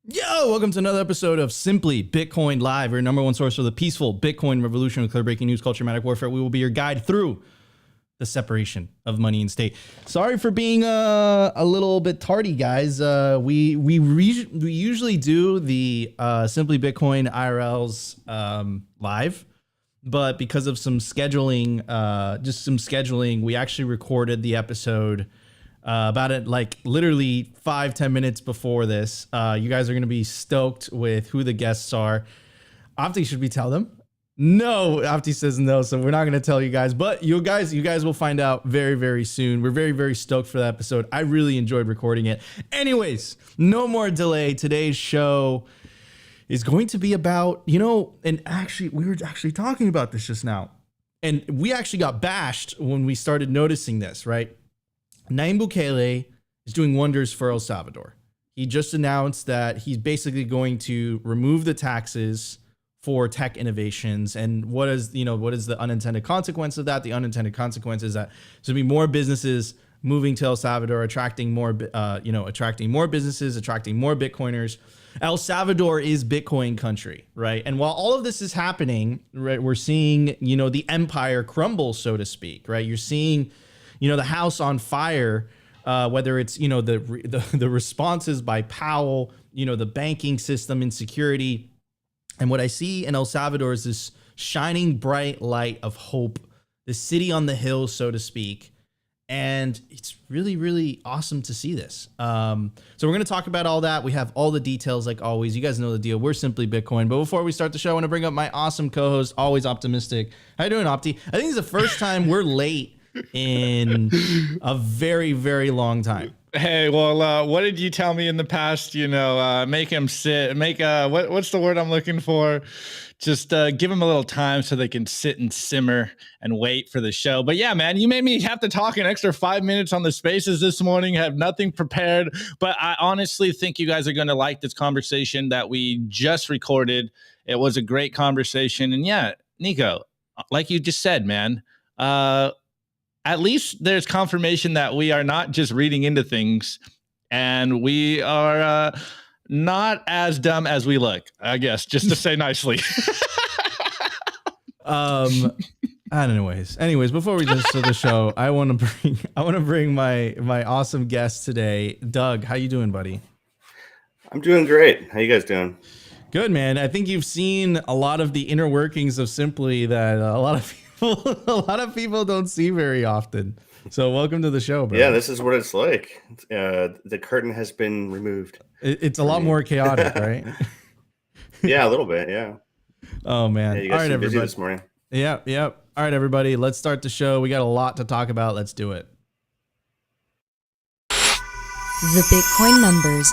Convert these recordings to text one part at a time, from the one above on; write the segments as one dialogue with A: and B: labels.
A: Yo, welcome to another episode of Simply Bitcoin Live, your number one source for the peaceful Bitcoin revolution with clear breaking news, culture, manic warfare. We will be your guide through the separation of money and state. Sorry for being a little bit tardy, guys. We usually do the Simply Bitcoin IRLs live, but because of some scheduling, we actually recorded the episode about it like literally 5-10 minutes before this. You guys are going to be stoked with who the guests are. Opti, should we tell them? No, Opti says no, so we're not going to tell you guys, but you guys will find out very, very soon. We're very, very stoked for that episode. I really enjoyed recording it. Anyways, no more delay. Today's show is going to be about, and actually we were actually talking about this just now, and we actually got bashed when we started noticing this, right? Nayib Bukele is doing wonders for El Salvador. He just announced that he's basically going to remove the taxes for tech innovations. And what is the unintended consequence of that? The unintended consequence is that there's going to be more businesses moving to El Salvador, attracting more businesses, attracting more Bitcoiners. El Salvador is Bitcoin country, right? And while all of this is happening, right, we're seeing, the empire crumble, so to speak, right? You're seeing the house on fire, whether it's, the responses by Powell, the banking system insecurity. And what I see in El Salvador is this shining bright light of hope, the city on the hill, so to speak. And it's really, really awesome to see this. So we're going to talk about all that. We have all the details like always. You guys know the deal. We're Simply Bitcoin. But before we start the show, I want to bring up my awesome co-host, always optimistic. How you doing, Opti? I think it's the first time we're late in a very, very long time.
B: Hey, well, what did you tell me in the past? Make him sit, what's the word I'm looking for? Just give them a little time so they can sit and simmer and wait for the show. But yeah, man, you made me have to talk an extra 5 minutes on the spaces this morning, have nothing prepared. But I honestly think you guys are going to like this conversation that we just recorded. It was a great conversation. And yeah, Nico, like you just said, man, at least there's confirmation that we are not just reading into things, and we are not as dumb as we look, I guess, just to say nicely.
A: Anyways, before we just start the show, I want to bring my awesome guest today, Doug. How you doing, buddy?
C: I'm doing great. How you guys doing?
A: Good, man. I think you've seen a lot of the inner workings of Simply that a lot of people don't see very often. So welcome to the show, bro.
C: Yeah, this is what it's like. The curtain has been removed.
A: It's a lot more chaotic, right?
C: Yeah, a little bit. Yeah.
A: Oh man.
C: Yeah, you guys
A: all right,
C: busy
A: everybody.
C: this morning.
A: Yep. All right, everybody. Let's start the show. We got a lot to talk about. Let's do it.
D: The Bitcoin numbers.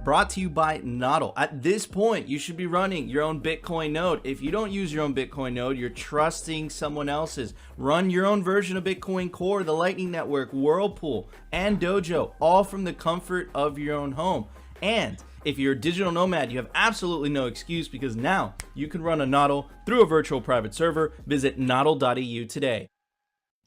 A: Brought to you by NODL. At this point, you should be running your own Bitcoin node. If you don't use your own Bitcoin node, you're trusting someone else's. Run your own version of Bitcoin Core, the Lightning Network, Whirlpool, and Dojo, all from the comfort of your own home. And if you're a digital nomad, you have absolutely no excuse because now you can run a NODL through a virtual private server. Visit nodl.eu today.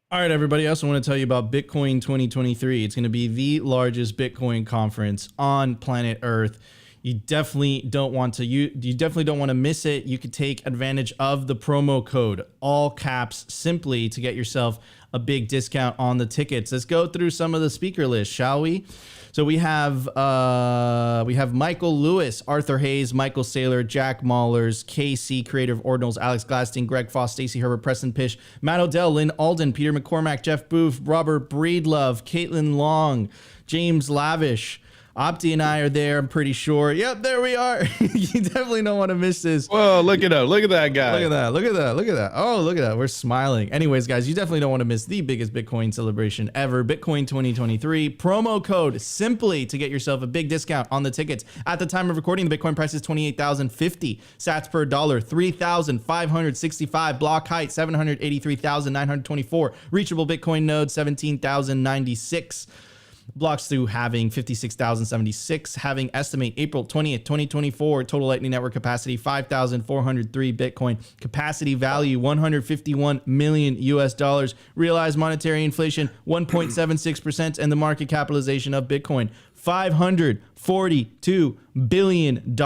A: All right, everybody. I also want to tell you about Bitcoin 2023. It's going to be the largest Bitcoin conference on planet Earth. You definitely don't want to miss it. You could take advantage of the promo code, all caps, simply to get yourself a big discount on the tickets. Let's go through some of the speaker list, shall we? So we have Michael Lewis, Arthur Hayes, Michael Saylor, Jack Mahlers, KC, creator of Ordinals, Alex Gladstein, Greg Foss, Stacey Herbert, Preston Pish, Matt Odell, Lynn Alden, Peter McCormack, Jeff Booth, Robert Breedlove, Caitlin Long, James Lavish. Opti and I are there, I'm pretty sure. Yep, there we are. You definitely don't want to miss this.
B: Whoa, look at that. Look at that guy.
A: Look at that. Oh, look at that. We're smiling. Anyways, guys, you definitely don't want to miss the biggest Bitcoin celebration ever. Bitcoin 2023. Promo code simply to get yourself a big discount on the tickets. At the time of recording, the Bitcoin price is 28,050 sats per dollar, 3,565. Block height, 783,924. Reachable Bitcoin node, 17,096. blocks through halving 56,076, having estimate April 20th, 2024, total Lightning Network capacity 5,403 Bitcoin, capacity value 151 million US dollars, realized monetary inflation 1.76%, and the market capitalization of Bitcoin $542 billion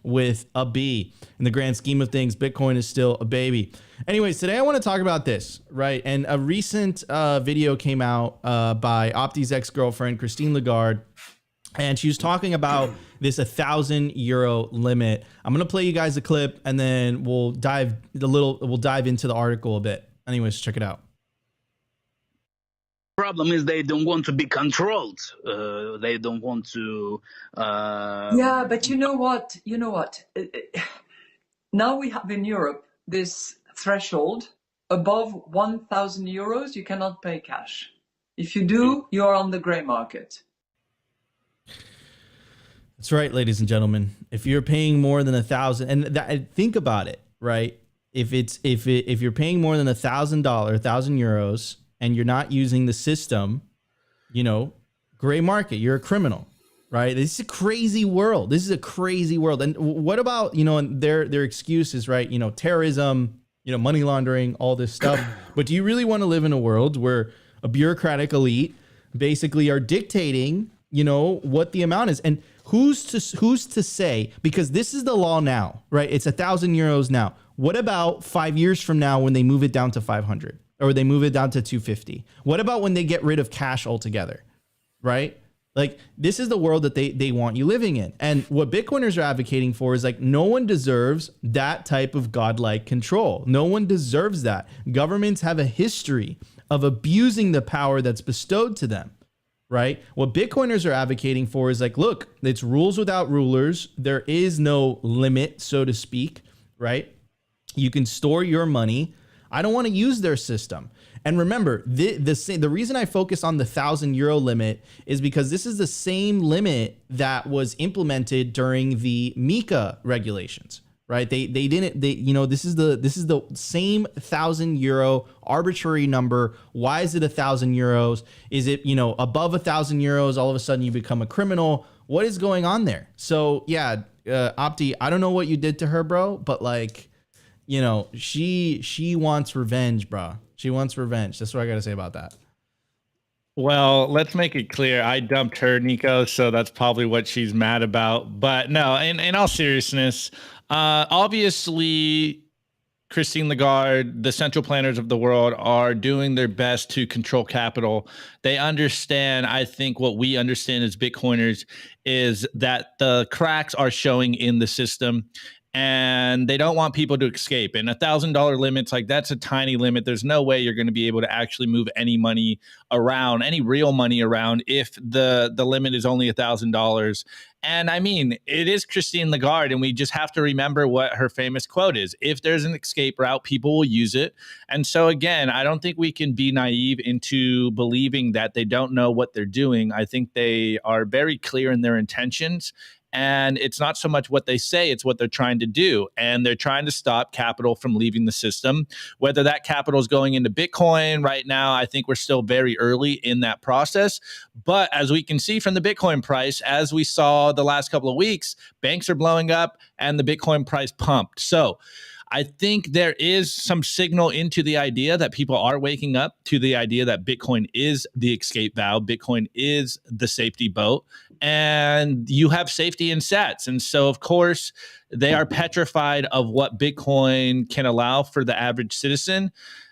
A: with a B. In the grand scheme of things, Bitcoin is still a baby. Anyways, today I want to talk about this, right? And a recent video came out by Opti's ex-girlfriend, Christine Lagarde, and she was talking about this 1,000 euro limit. I'm going to play you guys a clip, and then we'll dive into the article a bit. Anyways, check it out.
E: Problem is they don't want to be controlled. They don't want to.
F: Yeah, but you know what? Now we have in Europe this threshold above 1,000 euros. You cannot pay cash. If you do, you are on the gray market.
A: That's right, ladies and gentlemen. If you're paying more than 1,000, and think about it, right? If you're paying more than $1,000, 1,000 euros, and you're not using the system, gray market, you're a criminal, right? This is a crazy world. And what about, and their excuses, right? Terrorism, money laundering, all this stuff. But do you really want to live in a world where a bureaucratic elite basically are dictating, what the amount is? And who's to say, because this is the law now, right? It's 1,000 euros now. What about 5 years from now when they move it down to 500? Or they move it down to 250. What about when they get rid of cash altogether, right? Like, this is the world that they want you living in. And what Bitcoiners are advocating for is like, no one deserves that type of godlike control. No one deserves that. Governments have a history of abusing the power that's bestowed to them, right? What Bitcoiners are advocating for is like, look, it's rules without rulers. There is no limit, so to speak, right? You can store your money. I don't want to use their system. And remember, the reason I focus on the 1,000 euro limit is because this is the same limit that was implemented during the MiCA regulations, right? This is the same 1,000 euro arbitrary number. Why is it 1,000 euros? Is it, above 1,000 euros, all of a sudden you become a criminal? What is going on there? So yeah, Opti, I don't know what you did to her, bro, but like, she wants revenge, bro. She wants revenge. That's what I got to say about that.
B: Well, let's make it clear. I dumped her, Nico, so that's probably what she's mad about. But no, in all seriousness, obviously, Christine Lagarde, the central planners of the world, are doing their best to control capital. They understand, I think what we understand as Bitcoiners is that the cracks are showing in the system, and they don't want people to escape. And $1,000 limits, like, that's a tiny limit. There's no way you're going to be able to actually move any money around, any real money around, if the limit is only $1,000. And I mean, it is Christine Lagarde, and we just have to remember what her famous quote is: if there's an escape route, people will use it. And so again, I don't think we can be naive into believing that they don't know what they're doing. I think they are very clear in their intentions. And it's not so much what they say, it's what they're trying to do. And they're trying to stop capital from leaving the system. Whether that capital is going into Bitcoin right now, I think we're still very early in that process. But as we can see from the Bitcoin price, as we saw the last couple of weeks, banks are blowing up and the Bitcoin price pumped. So I think there is some signal into the idea that people are waking up to the idea that Bitcoin is the escape valve. Bitcoin is the safety boat, and you have safety in sats. And so, of course, they are petrified of what Bitcoin can allow for the average citizen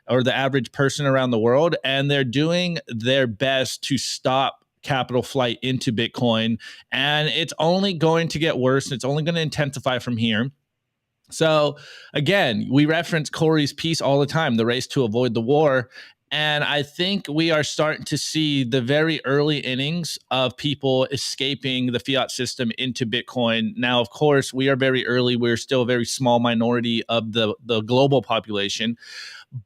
B: or the average person around the world. And they're doing their best to stop capital flight into Bitcoin. And it's only going to get worse. It's only going to intensify from here. So again, we reference Corey's piece all the time, the race to avoid the war. And I think we are starting to see the very early innings of people escaping the fiat system into Bitcoin. Now, of course, we are very early. We're still a very small minority of the global population.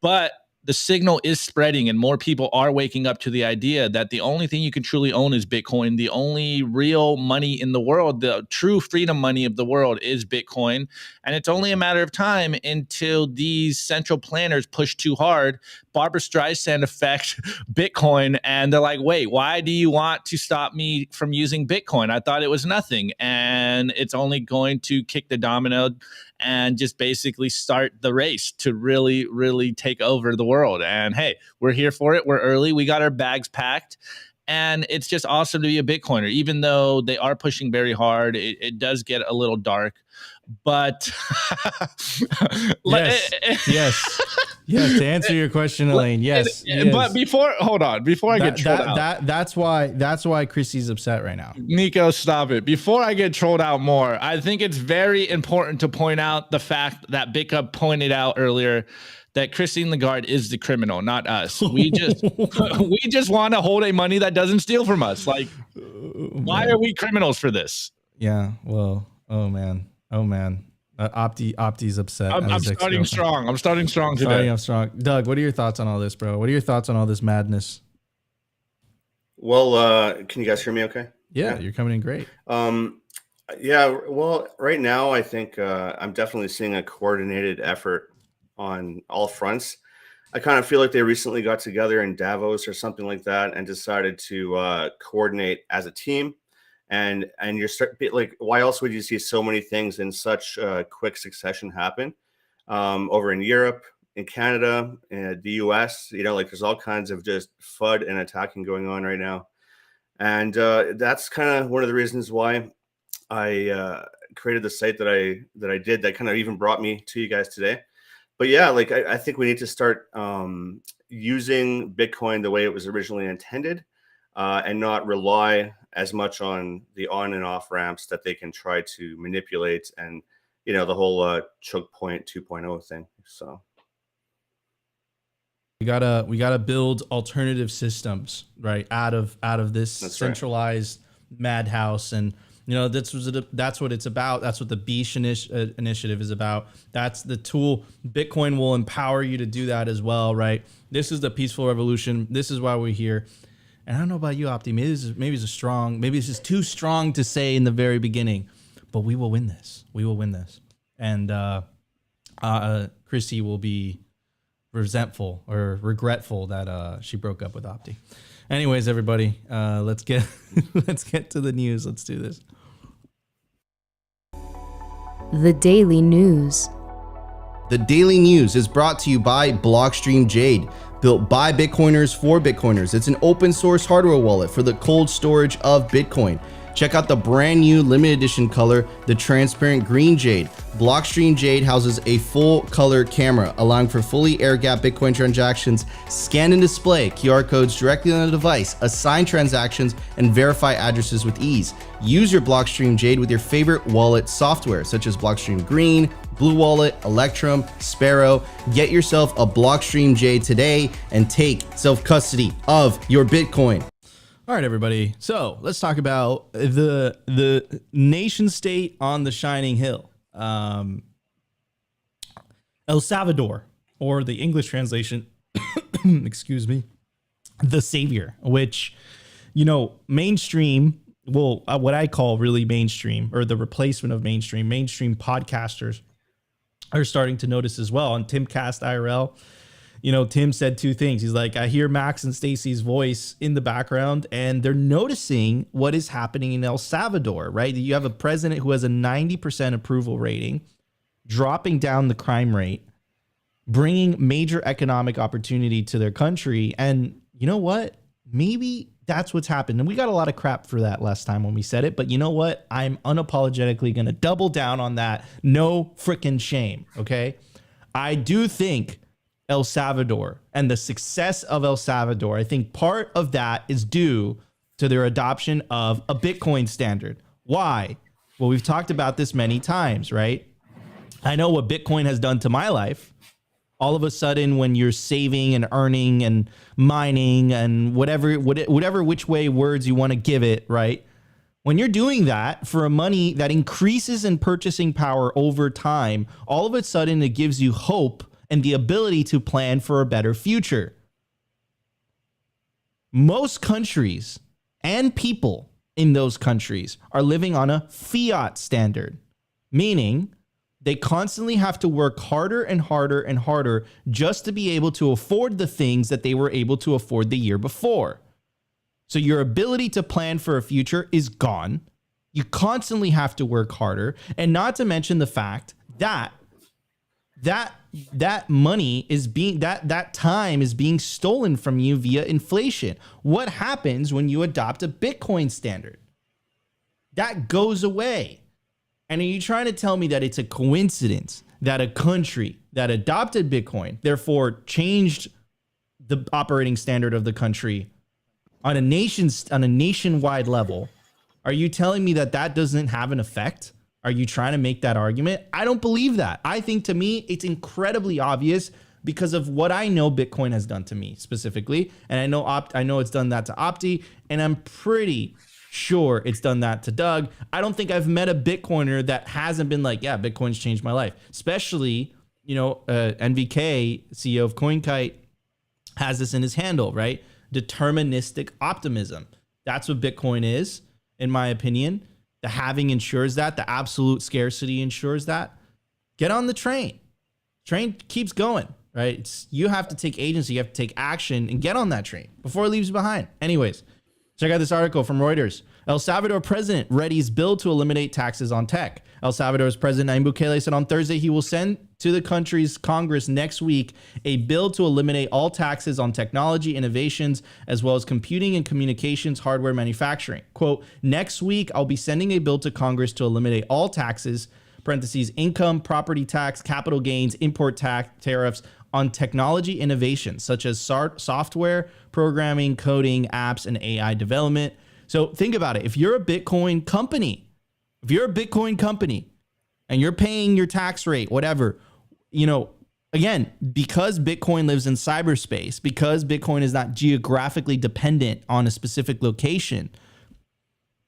B: But the signal is spreading and more people are waking up to the idea that the only thing you can truly own is Bitcoin. The only real money in the world, the true freedom money of the world is Bitcoin. And it's only a matter of time until these central planners push too hard, Barbara Streisand effect Bitcoin. And they're like, wait, why do you want to stop me from using Bitcoin? I thought it was nothing. And it's only going to kick the domino and just basically start the race to really, really take over the world. And hey, we're here for it. We're early. We got our bags packed. And it's just awesome to be a Bitcoiner. Even though they are pushing very hard, it does get a little dark. But
A: yes. To answer your question, Elaine, yes.
B: But before I get trolled out,
A: that's why Chrissy's upset right now.
B: Nico, stop it. Before I get trolled out more, I think it's very important to point out the fact that Bickup pointed out earlier that Christine Lagarde is the criminal, not us. We just want to hold a money that doesn't steal from us. Like, why are we criminals for this?
A: Yeah. Well. Oh man. Opti's upset.
B: I'm starting strong. I'm starting strong today.
A: Doug, what are your thoughts on all this, bro? What are your thoughts on all this madness?
C: Well, can you guys hear me okay?
A: Yeah, you're coming in great.
C: Yeah, well, right now I think I'm definitely seeing a coordinated effort on all fronts. I kind of feel like they recently got together in Davos or something like that and decided to coordinate as a team. And you're like, why else would you see so many things in such quick succession happen over in Europe, in Canada, in the US? You know, like there's all kinds of just FUD and attacking going on right now. And that's kind of one of the reasons why I created the site that I did that kind of even brought me to you guys today. But yeah, like I think we need to start using Bitcoin the way it was originally intended and not rely as much on the on and off ramps that they can try to manipulate and, you know, the whole choke point 2.0 thing. So
A: we gotta build alternative systems, right? Out of this centralized madhouse. And, you know, that's what it's about. That's what the Beesh initiative is about. That's the tool. Bitcoin will empower you to do that as well, right? This is the peaceful revolution. This is why we're here. And I don't know about you, Opti. Maybe it's just too strong to say in the very beginning, but we will win this. We will win this. And Chrissy will be resentful or regretful that she broke up with Opti. Anyways, everybody, let's get to the news. Let's do this.
D: The Daily News.
G: The Daily News is brought to you by Blockstream Jade. Built by Bitcoiners for Bitcoiners. It's an open source hardware wallet for the cold storage of Bitcoin. Check out the brand new limited edition color, the transparent green Jade. Blockstream Jade houses a full color camera, allowing for fully air-gapped Bitcoin transactions, scan and display QR codes directly on the device, assign transactions, and verify addresses with ease. Use your Blockstream Jade with your favorite wallet software, such as Blockstream Green, Blue Wallet, Electrum, Sparrow. Get yourself a Blockstream Jade today and take self-custody of your Bitcoin.
A: All right, everybody. So let's talk about the nation state on the shining hill. El Salvador, or the English translation, excuse me, the savior, which, you know, mainstream, well, what I call really mainstream, or the replacement of mainstream podcasters are starting to notice as well. On Timcast IRL, you know, Tim said two things. He's like, I hear Max and Stacy's voice in the background, and they're noticing what is happening in El Salvador, right? You have a president who has a 90% approval rating, dropping down the crime rate, bringing major economic opportunity to their country. And you know what? Maybe that's what's happened. And we got a lot of crap for that last time when we said it. But you know what? I'm unapologetically going to double down on that. No freaking shame. Okay. I do think El Salvador and the success of El Salvador, I think part of that is due to their adoption of a Bitcoin standard. Why? Well, we've talked about this many times, right? I know what Bitcoin has done to my life. All of a sudden, when you're saving and earning and mining and whatever which way words you want to give it, right? When you're doing that for a money that increases in purchasing power over time, all of a sudden it gives you hope and the ability to plan for a better future. Most countries and people in those countries are living on a fiat standard, meaning they constantly have to work harder and harder and harder just to be able to afford the things that they were able to afford the year before. So your ability to plan for a future is gone. You constantly have to work harder, and not to mention the fact that money is being that time is being stolen from you via inflation. What happens when you adopt a Bitcoin standard? That goes away. And are you trying to tell me that it's a coincidence that a country that adopted Bitcoin, therefore changed the operating standard of the country on a nationwide level, are you telling me that that doesn't have an effect? Are you trying to make that argument? I don't believe that. I think, to me, it's incredibly obvious because of what I know Bitcoin has done to me specifically. And I know it's done that to Opti, and I'm pretty sure it's done that to Doug. I don't think I've met a Bitcoiner that hasn't been like, yeah, Bitcoin's changed my life. Especially, NVK, CEO of CoinKite, has this in his handle, right? Deterministic optimism. That's what Bitcoin is, in my opinion. The halving ensures that. The absolute scarcity ensures that. Get on the train. Train keeps going, right? You have to take agency. You have to take action and get on that train before it leaves you behind. Anyways, check out this article from Reuters. El Salvador president readies bill to eliminate taxes on tech. El Salvador's president Nayib Bukele said on Thursday he will send to the country's Congress next week a bill to eliminate all taxes on technology innovations as well as computing and communications hardware manufacturing. Quote, next week I'll be sending a bill to Congress to eliminate all taxes, parentheses, income, property tax, capital gains, import tax, tariffs on technology innovations such as software, programming, coding, apps, and AI development. So think about it. If you're a Bitcoin company, and you're paying your tax rate, whatever, again, because Bitcoin lives in cyberspace, because Bitcoin is not geographically dependent on a specific location,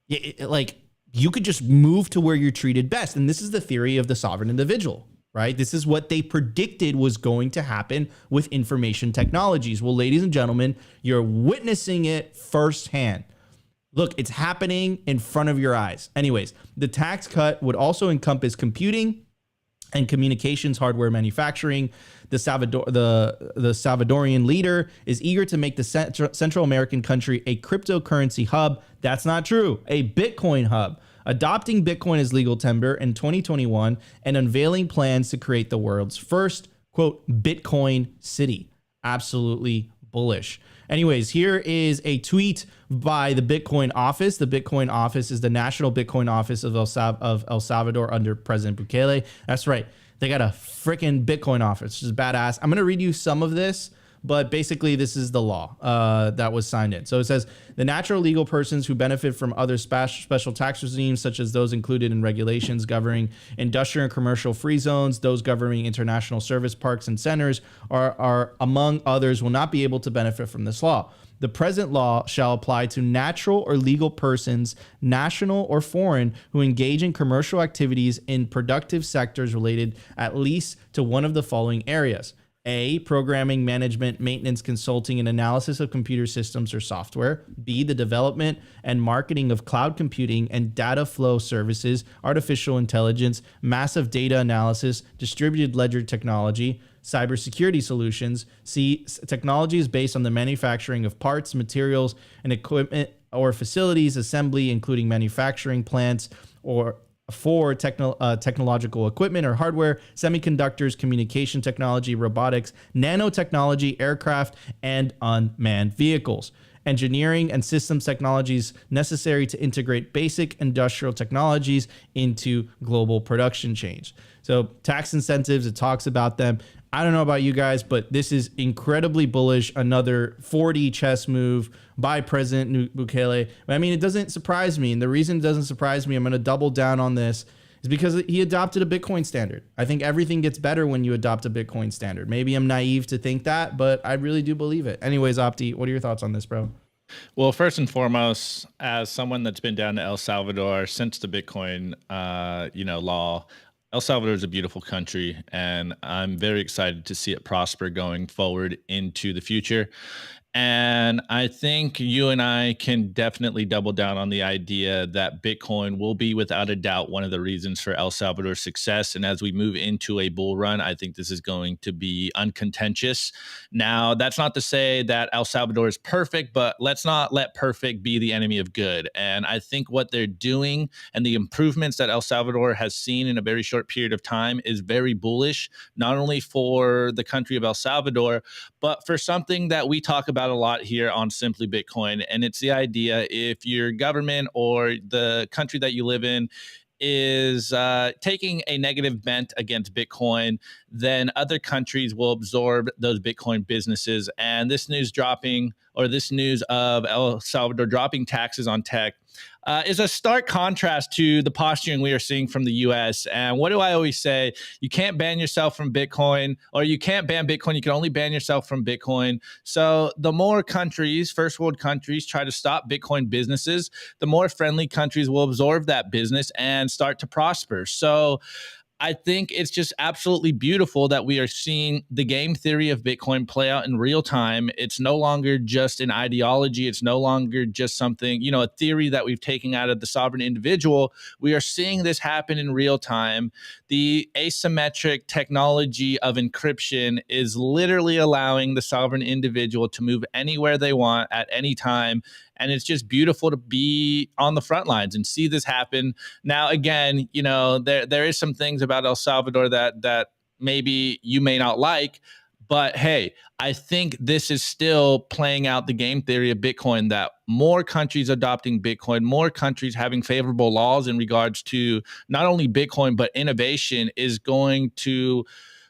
A: you could just move to where you're treated best. And this is the theory of the sovereign individual, right? This is what they predicted was going to happen with information technologies. Well, ladies and gentlemen, you're witnessing it firsthand. Look, it's happening in front of your eyes. Anyways, the tax cut would also encompass computing and communications hardware manufacturing. The Salvadorian leader is eager to make the Central American country a cryptocurrency hub. That's not true. A Bitcoin hub. Adopting Bitcoin as legal tender in 2021 and unveiling plans to create the world's first, quote, Bitcoin city. Absolutely bullish. Anyways, here is a tweet by the Bitcoin office. The Bitcoin office is the National Bitcoin Office of El Salvador under President Bukele. That's right. They got a freaking Bitcoin office, which is badass. I'm going to read you some of this, but basically this is the law that was signed in. So it says the natural legal persons who benefit from other special tax regimes, such as those included in regulations governing industrial and commercial free zones, those governing international service parks and centers, are among others, will not be able to benefit from this law. The present law shall apply to natural or legal persons, national or foreign, who engage in commercial activities in productive sectors related at least to one of the following areas. A, programming, management, maintenance, consulting, and analysis of computer systems or software. B, the development and marketing of cloud computing and data flow services, artificial intelligence, massive data analysis, distributed ledger technology, cybersecurity solutions. C, technologies based on the manufacturing of parts, materials, and equipment or facilities, assembly, including manufacturing plants, or for technological equipment or hardware, semiconductors, communication technology, robotics, nanotechnology, aircraft, and unmanned vehicles. Engineering and systems technologies necessary to integrate basic industrial technologies into global production chains. So tax incentives, it talks about them. I don't know about you guys, but this is incredibly bullish. Another 4D chess move by President Bukele. I mean, it doesn't surprise me. And the reason it doesn't surprise me, I'm going to double down on this, is because he adopted a Bitcoin standard. I think everything gets better when you adopt a Bitcoin standard. Maybe I'm naive to think that, but I really do believe it. Anyways, Opti, what are your thoughts on this, bro?
B: Well, first and foremost, as someone that's been down to El Salvador since the Bitcoin, law El Salvador is a beautiful country, and I'm very excited to see it prosper going forward into the future. And I think you and I can definitely double down on the idea that Bitcoin will be, without a doubt, one of the reasons for El Salvador's success. And as we move into a bull run, I think this is going to be uncontentious. Now, that's not to say that El Salvador is perfect, but let's not let perfect be the enemy of good. And I think what they're doing and the improvements that El Salvador has seen in a very short period of time is very bullish, not only for the country of El Salvador, but for something that we talk about a lot here on Simply Bitcoin. And it's the idea, if your government or the country that you live in is taking a negative bent against Bitcoin, then other countries will absorb those Bitcoin businesses. And this news dropping, or this news of El Salvador dropping taxes on tech, is a stark contrast to the posturing we are seeing from the US. And what do I always say? You can't ban yourself from Bitcoin, or you can't ban Bitcoin. You can only ban yourself from Bitcoin. So the more countries, first world countries, try to stop Bitcoin businesses, the more friendly countries will absorb that business and start to prosper. So I think it's just absolutely beautiful that we are seeing the game theory of Bitcoin play out in real time. It's no longer just an ideology. It's no longer just something, a theory that we've taken out of the sovereign individual. We are seeing this happen in real time. The asymmetric technology of encryption is literally allowing the sovereign individual to move anywhere they want at any time. And it's just beautiful to be on the front lines and see this happen. Now, again, there is some things about El Salvador that maybe you may not like, but hey, I think this is still playing out the game theory of Bitcoin, that more countries adopting Bitcoin, more countries having favorable laws in regards to not only Bitcoin, but innovation is going to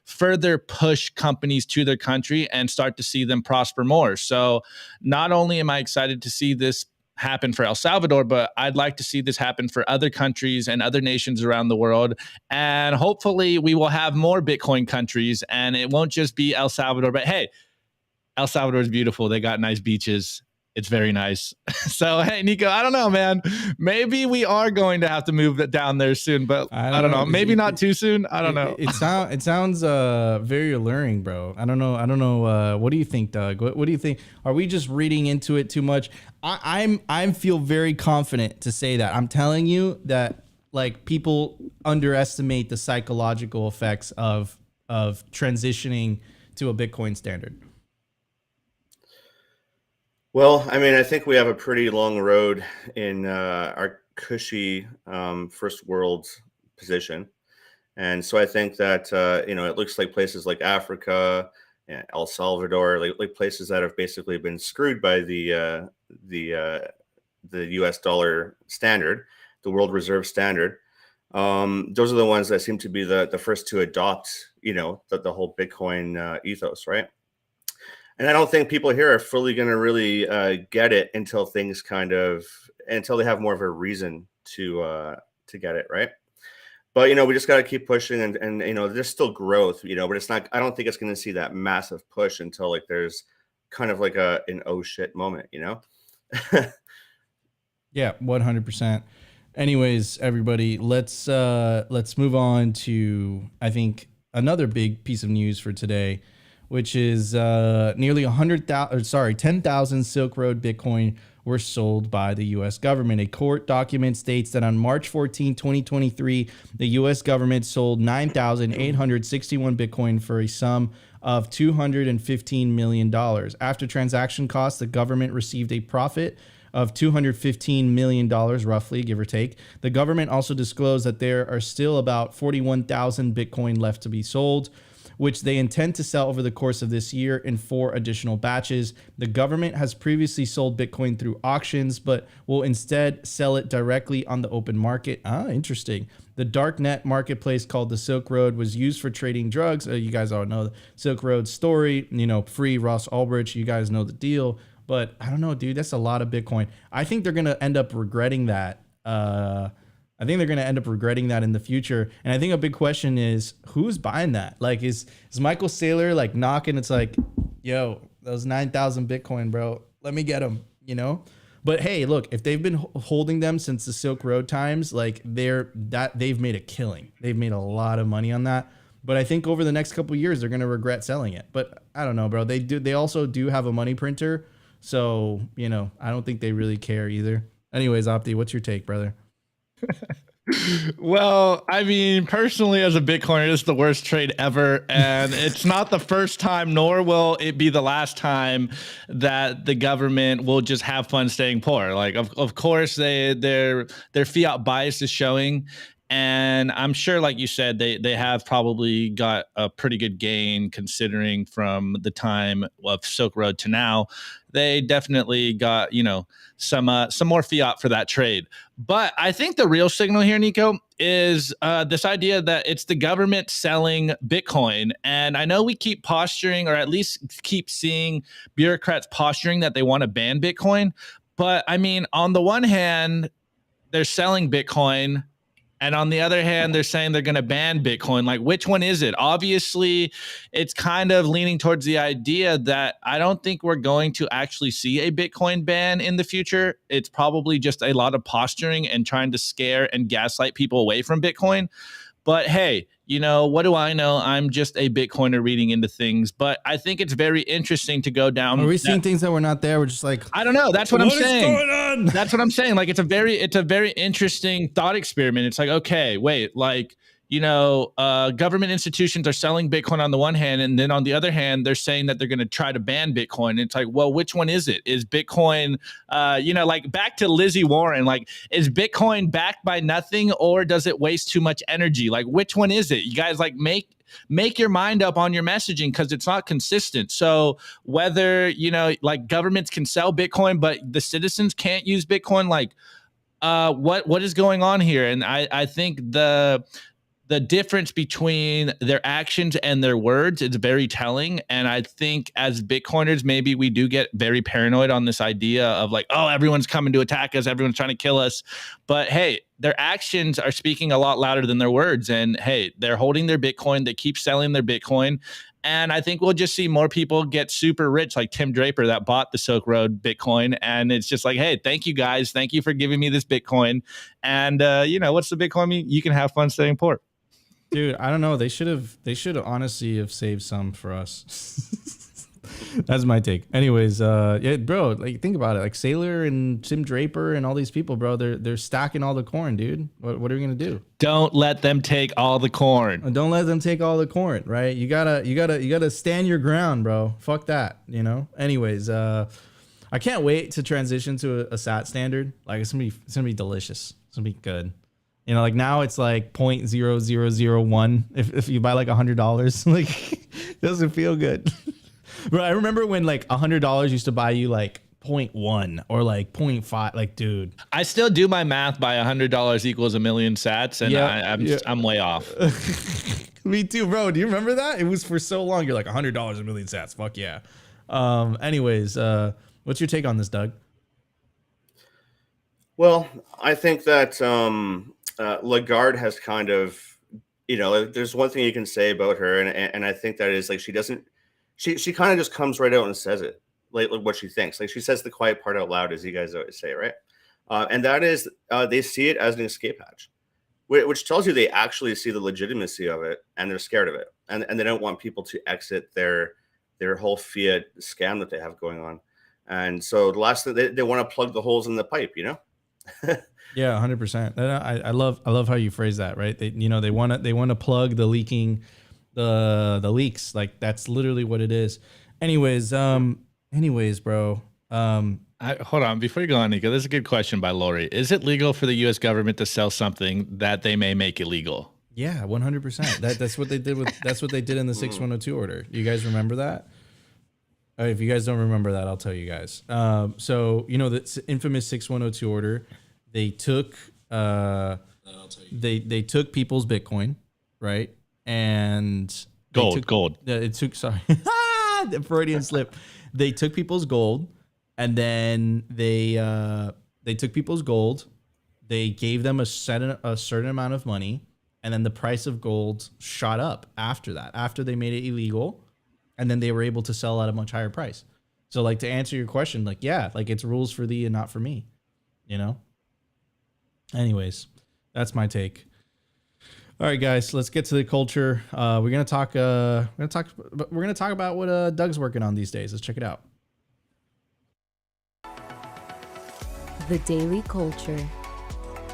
B: further push companies to their country and start to see them prosper more. So not only am I excited to see this happen for El Salvador, but I'd like to see this happen for other countries and other nations around the world. And hopefully we will have more Bitcoin countries, and it won't just be El Salvador, but hey, El Salvador is beautiful. They got nice beaches. It's very nice. So, hey, Nico, I don't know, man. Maybe we are going to have to move down there soon, but I don't know. Maybe not too soon. I don't know.
A: It sounds very alluring, bro. I don't know. What do you think, Doug? What do you think? Are we just reading into it too much? I feel very confident to say that. I'm telling you that, like, people underestimate the psychological effects of transitioning to a Bitcoin standard.
C: Well, I mean, I think we have a pretty long road in our cushy first world position. And so I think that, it looks like places like Africa and El Salvador, like places that have basically been screwed by the US dollar standard, the world reserve standard. Those are the ones that seem to be the first to adopt, the whole Bitcoin ethos, right? And I don't think people here are fully going to really get it until until they have more of a reason to get it, right? But we just got to keep pushing, and there's still growth, but it's not. I don't think it's going to see that massive push until like there's kind of like an oh shit moment,
A: Yeah, 100%. Anyways, everybody, let's move on to, I think, another big piece of news for today, which is nearly 10,000 Silk Road Bitcoin were sold by the U.S. government. A court document states that on March 14, 2023, the U.S. government sold 9,861 Bitcoin for a sum of $215 million. After transaction costs, the government received a profit of $215 million, roughly, give or take. The government also disclosed that there are still about 41,000 Bitcoin left to be sold, which they intend to sell over the course of this year in 4 additional batches. The government has previously sold Bitcoin through auctions, but will instead sell it directly on the open market. Interesting. The darknet marketplace called the Silk Road was used for trading drugs. You guys all know the Silk Road story, free Ross Ulbricht. You guys know the deal. But I don't know, dude, that's a lot of Bitcoin. I think they're going to end up regretting that. I think they're going to end up regretting that in the future. And I think a big question is, who's buying that? Like, is Michael Saylor like knocking? It's like, yo, those 9,000 Bitcoin, bro, let me get them, But hey, look, if they've been holding them since the Silk Road times, like they've made a killing. They've made a lot of money on that. But I think over the next couple of years, they're going to regret selling it. But I don't know, bro. They also do have a money printer. So, you know, I don't think they really care either. Anyways, Opti, what's your take, brother?
B: Well, I mean, personally, as a Bitcoiner, this is the worst trade ever. And it's not the first time, nor will it be the last time that the government will just have fun staying poor. Like, of course, their fiat bias is showing. And I'm sure, like you said, they have probably got a pretty good gain considering from the time of Silk Road to now. They definitely got, you know, some more fiat for that trade. But I think the real signal here, Nico, is this idea that it's the government selling Bitcoin. And I know we keep posturing, or at least keep seeing bureaucrats posturing that they want to ban Bitcoin. But I mean, on the one hand, they're selling Bitcoin. And on the other hand, they're saying they're going to ban Bitcoin. Like, which one is it? Obviously, it's kind of leaning towards the idea that I don't think we're going to actually see a Bitcoin ban in the future. It's probably just a lot of posturing and trying to scare and gaslight people away from Bitcoin. But hey, you know, what do I know? I'm just a Bitcoiner reading into things. But I think it's very interesting to go down.
A: Are we seeing things that were not there? We're just like,
B: I don't know. That's what I'm saying.
A: What is going on?
B: That's what I'm saying. Like, it's a very interesting thought experiment. It's like, okay, wait, like, you know, government institutions are selling Bitcoin on the one hand, and then on the other hand, they're saying that they're going to try to ban Bitcoin. And it's like, well, which one is it? Is Bitcoin, you know, like back to Lizzie Warren, like, is Bitcoin backed by nothing, or does it waste too much energy? Like, which one is it? You guys, like, make your mind up on your messaging, because it's not consistent. So whether, you know, like, governments can sell Bitcoin, but the citizens can't use Bitcoin, like, what is going on here? And I think the difference between their actions and their words is very telling. And I think as Bitcoiners, maybe we do get very paranoid on this idea of like, oh, everyone's coming to attack us, everyone's trying to kill us. But hey, their actions are speaking a lot louder than their words. And hey, they're holding their Bitcoin, they keep selling their Bitcoin. And I think we'll just see more people get super rich, like Tim Draper that bought the Silk Road Bitcoin. And it's just like, hey, thank you guys. Thank you for giving me this Bitcoin. And, you know, what's the Bitcoin mean? You can have fun staying poor.
A: Dude, I don't know. They should honestly have saved some for us. That's my take. Anyways, yeah, bro, like, think about it. Like, Sailor and Tim Draper and all these people, bro, they're stacking all the corn, dude. What are we gonna do?
B: Don't let them take all the corn.
A: Don't let them take all the corn, right? You gotta stand your ground, bro. Fuck that, you know. Anyways, I can't wait to transition to a SAT standard. Like, it's gonna be delicious. It's gonna be good. You know, like, now it's like 0.0001 if you buy like $100. Like, it doesn't feel good. Bro, I remember when like $100 used to buy you like 0.1 or like 0.5. Like, dude,
B: I still do my math by $100 equals a million sats, and I'm way off.
A: Me too, bro. Do you remember that? It was for so long. You're like, $100 a million sats. Fuck yeah. Anyways, what's your take on this, Doug?
C: Well, I think that Lagarde has kind of, you know, there's one thing you can say about her, and I think that is like she kind of just comes right out and says it, like what she thinks. Like, she says the quiet part out loud, as you guys always say, right? And that is they see it as an escape hatch, which tells you they actually see the legitimacy of it, and they're scared of it, and they don't want people to exit their whole fiat scam that they have going on. And so the last thing they want to plug the holes in the pipe, you know.
A: Yeah, 100%. I love how you phrase that, right? They want to plug the the leaks. Like, that's literally what it is. Anyways, bro.
B: Hold on, before you go on, Nico, this is a good question by Lori. Is it legal for the U.S. government to sell something that they may make illegal?
A: Yeah, 100%. That's what they did that's what they did in the 6102 order. You guys remember that? If you guys don't remember that, I'll tell you guys. So, you know, the infamous 6102 order, they took they took people's Bitcoin, right? And
B: gold.
A: It took, sorry, the Freudian slip. They took people's gold, and then they took people's gold. They gave them a certain amount of money, and then the price of gold shot up after that. After they made it illegal. And then they were able to sell at a much higher price. So like to answer your question, like, yeah, like it's rules for thee and not for me, you know? Anyways, that's my take. All right, guys, let's get to the culture. We're gonna talk about what Doug's working on these days. Let's check it out.
D: The Daily Culture.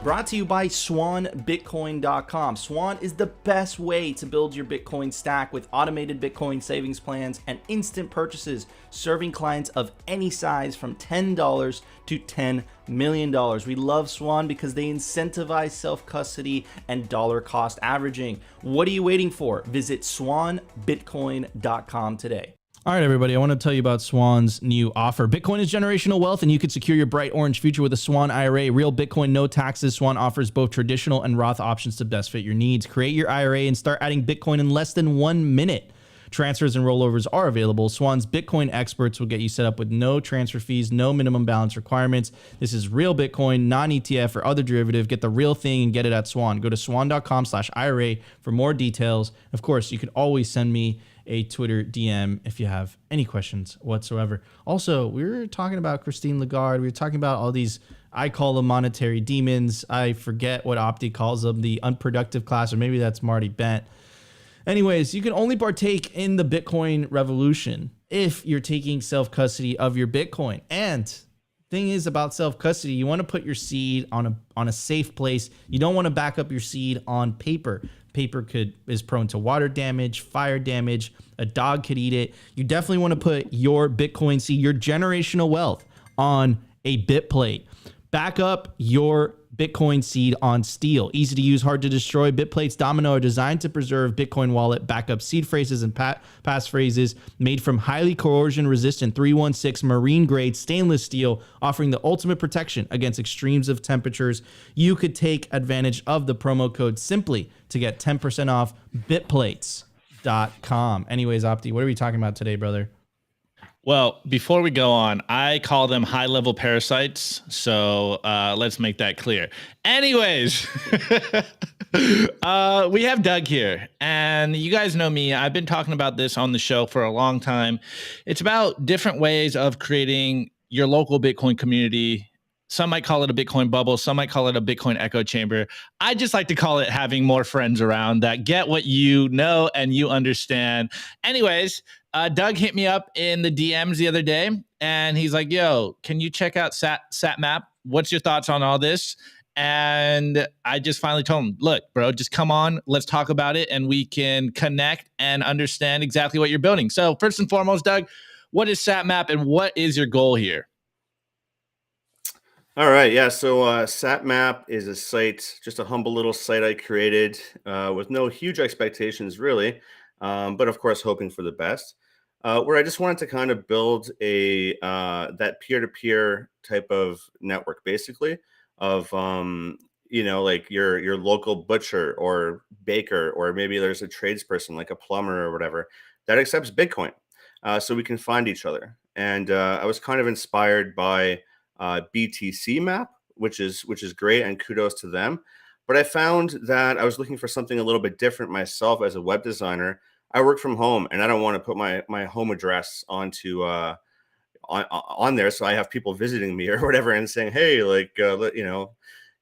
G: Brought to you by SwanBitcoin.com. Swan is the best way to build your Bitcoin stack with automated Bitcoin savings plans and instant purchases, serving clients of any size from $10 to $10 million. We love Swan because they incentivize self-custody and dollar cost averaging. What are you waiting for? Visit SwanBitcoin.com today.
A: All right, everybody, I want to tell you about Swan's new offer. Bitcoin is generational wealth, and you can secure your bright orange future with a Swan IRA. Real Bitcoin, no taxes. Swan offers both traditional and Roth options to best fit your needs. Create your IRA and start adding Bitcoin in less than 1 minute. Transfers and rollovers are available. Swan's Bitcoin experts will get you set up with no transfer fees, no minimum balance requirements. This is real Bitcoin, non-ETF or other derivative. Get the real thing and get it at Swan. Go to swan.com/IRA for more details. Of course, you can always send me a Twitter DM if you have any questions whatsoever. Also, we were talking about Christine Lagarde. We were talking about all these, I call them monetary demons. I forget what Opti calls them, the unproductive class, or maybe that's Marty Bent. Anyways, you can only partake in the Bitcoin revolution if you're taking self-custody of your Bitcoin. And thing is about self-custody, you want to put your seed on a safe place. You don't want to back up your seed on paper. Paper is prone to water damage, fire damage. A dog could eat it. You definitely want to put your Bitcoin seed, your generational wealth, on a bit plate. Back up your Bitcoin seed on steel. Easy to use, hard to destroy. BitPlates Domino are designed to preserve Bitcoin wallet backup seed phrases and passphrases made from highly corrosion resistant 316 marine grade stainless steel, offering the ultimate protection against extremes of temperatures. You could take advantage of the promo code simply to get 10% off bitplates.com. Anyways, Opti, what are we talking about today, brother?
B: Well, before we go on, I call them high-level parasites, so let's make that clear. Anyways, we have Doug here, and you guys know me. I've been talking about this on the show for a long time. It's about different ways of creating your local Bitcoin community. Some might call it a Bitcoin bubble. Some might call it a Bitcoin echo chamber. I just like to call it having more friends around that get what you know and you understand. Anyways, Doug hit me up in the DMs the other day, and he's like, yo, can you check out SatMap? What's your thoughts on all this? And I just finally told him, look, bro, just come on. Let's talk about it, and we can connect and understand exactly what you're building. So first and foremost, Doug, what is SatMap, and what is your goal here?
C: All right, yeah. So SatMap is a site, just a humble little site I created with no huge expectations, really, but of course hoping for the best. Where I just wanted to kind of build a that peer-to-peer type of network, basically, of like your local butcher or baker, or maybe there's a tradesperson like a plumber or whatever that accepts Bitcoin, so we can find each other. And I was kind of inspired by BTC Map, which is great, and kudos to them. But I found that I was looking for something a little bit different myself as a web designer. I work from home, and I don't want to put my home address onto on there, so I have people visiting me or whatever and saying, "Hey, like, can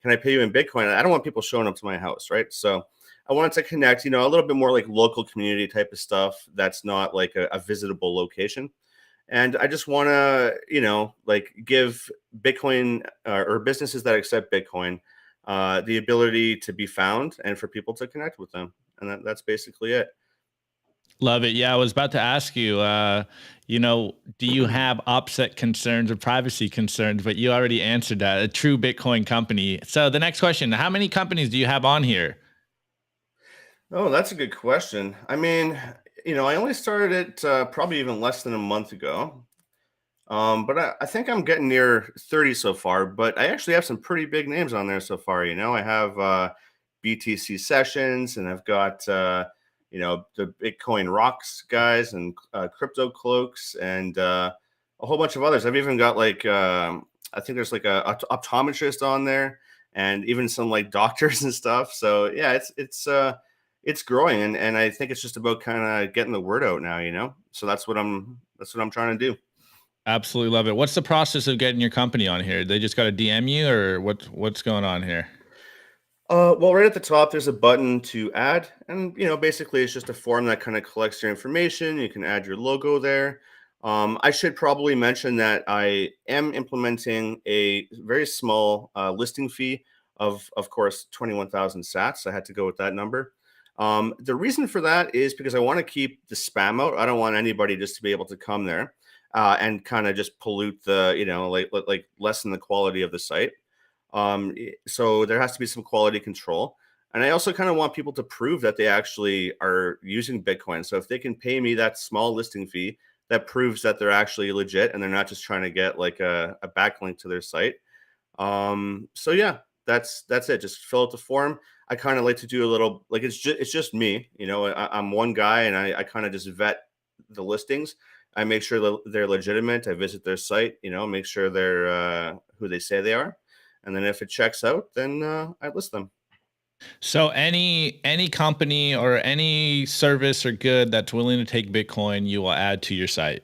C: I pay you in Bitcoin?" I don't want people showing up to my house, right? So I wanted to connect, a little bit more like local community type of stuff that's not like a visitable location. And I just want to, like give Bitcoin or businesses that accept Bitcoin the ability to be found and for people to connect with them. And that's basically it.
B: Love it. Yeah, I was about to ask you, do you have OPSEC concerns or privacy concerns? But you already answered that, a true Bitcoin company. So the next question, how many companies do you have on here?
C: Oh, that's a good question. I mean, I only started it probably even less than a month ago. But I think I'm getting near 30 so far, but I actually have some pretty big names on there so far. I have BTC Sessions, and I've got, the Bitcoin Rocks guys, and Crypto Cloaks, and a whole bunch of others. I've even got like, I think there's like a optometrist on there, and even some like doctors and stuff. So yeah, it's growing, and I think it's just about kind of getting the word out now, so that's what I'm trying to do.
B: Absolutely love it. What's the process of getting your company on here? They just got to DM you, or what's going on here?
C: Well, right at the top, there's a button to add, and basically, it's just a form that kind of collects your information. You can add your logo there. I should probably mention that I am implementing a very small listing fee of course, 21,000 sats. I had to go with that number. The reason for that is because I want to keep the spam out. I don't want anybody just to be able to come there and kind of just pollute the, like lessen the quality of the site. So there has to be some quality control. And I also kind of want people to prove that they actually are using Bitcoin. So if they can pay me that small listing fee, that proves that they're actually legit and they're not just trying to get like a backlink to their site. So yeah, that's it. Just fill out the form. I kind of like to do a little, like it's just me, I'm one guy and I kind of just vet the listings. I make sure that they're legitimate. I visit their site, make sure they're who they say they are. And then if it checks out, then I list them.
B: So any company or any service or good that's willing to take Bitcoin, you will add to your site.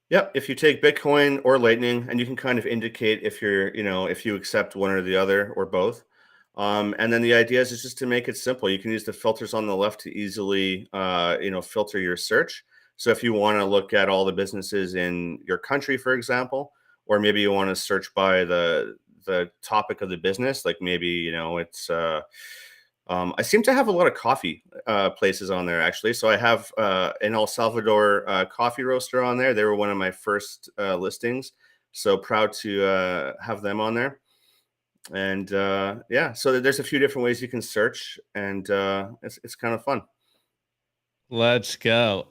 C: Yep. If you take Bitcoin or Lightning, and you can kind of indicate if you're, if you accept one or the other or both. And then the idea is just to make it simple. You can use the filters on the left to easily, filter your search. So if you want to look at all the businesses in your country, for example, or maybe you want to search by the topic of the business, like maybe, it's, I seem to have a lot of coffee places on there, actually. So I have an El Salvador coffee roaster on there. They were one of my first listings. So proud to have them on there. And yeah, so there's a few different ways you can search, and it's kind of fun.
B: Let's go.